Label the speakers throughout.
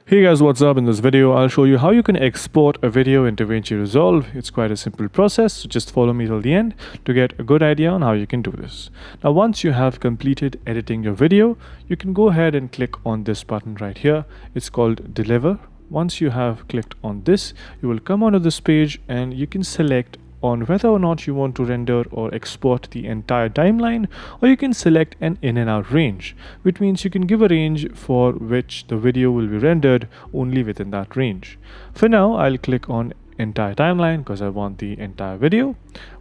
Speaker 1: Hey guys, what's up? In this video, I'll show you how you can export a video in DaVinci Resolve. It's quite a simple process, so just follow me till the end to get a good idea on how you can do this. Now, once you have completed editing your video, you can go ahead and click on this button right here. It's called Deliver. Once you have clicked on this, you will come onto this page and you can select on whether or not you want to render or export the entire timeline, or you can select an in and out range, which means you can give a range for which the video will be rendered only within that range. For now, I'll click on entire timeline because I want the entire video.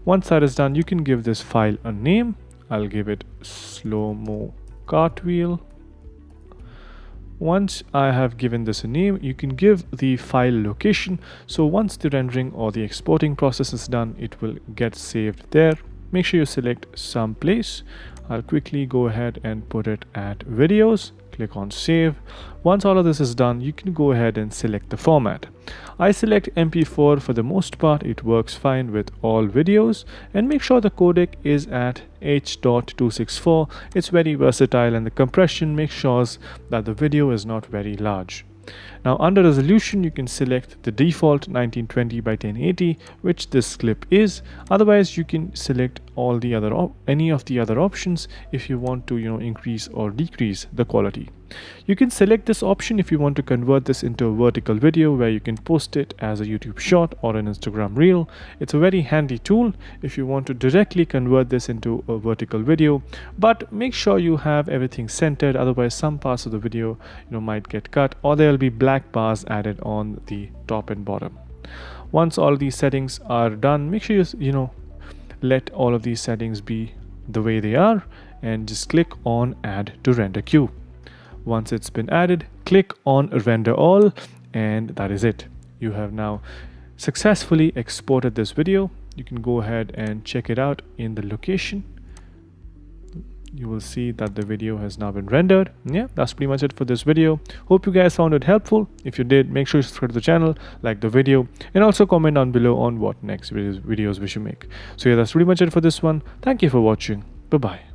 Speaker 1: Once that is done, you can give this file a name. I'll give it slow-mo cartwheel. Once I have given this a name, you can give the file location. So once the rendering or the exporting process is done, it will get saved there. Make sure you select someplace. I'll quickly go ahead and put it at videos. Click on save. Once all of this is done, you can go ahead and select the format. I select MP4 for the most part. It works fine with all videos, and make sure the codec is at H.264. It's very versatile, and the compression makes sure that the video is not very large. Now, under resolution, you can select the default 1920 by 1080, which this clip is. Otherwise, you can select all the other any of the other options if you want to increase or decrease the quality. You can select this option if you want to convert this into a vertical video where you can post it as a YouTube short or an Instagram reel. It's a very handy tool if you want to directly convert this into a vertical video, but make sure you have everything centered, otherwise some parts of the video might get cut, or there will be black bars added on the top and bottom. Once all these settings are done, make sure you let all of these settings be the way they are and just click on add to render queue. Once it's been added, click on render all, and that is it. You have now successfully exported this video. You can go ahead and check it out in the location. You will see that the video has now been rendered. Yeah, that's pretty much it for this video. Hope you guys found it helpful. If you did, make sure you subscribe to the channel, like the video, and also comment down below on what next videos we should make. So yeah, that's pretty much it for this one. Thank you for watching. Bye bye.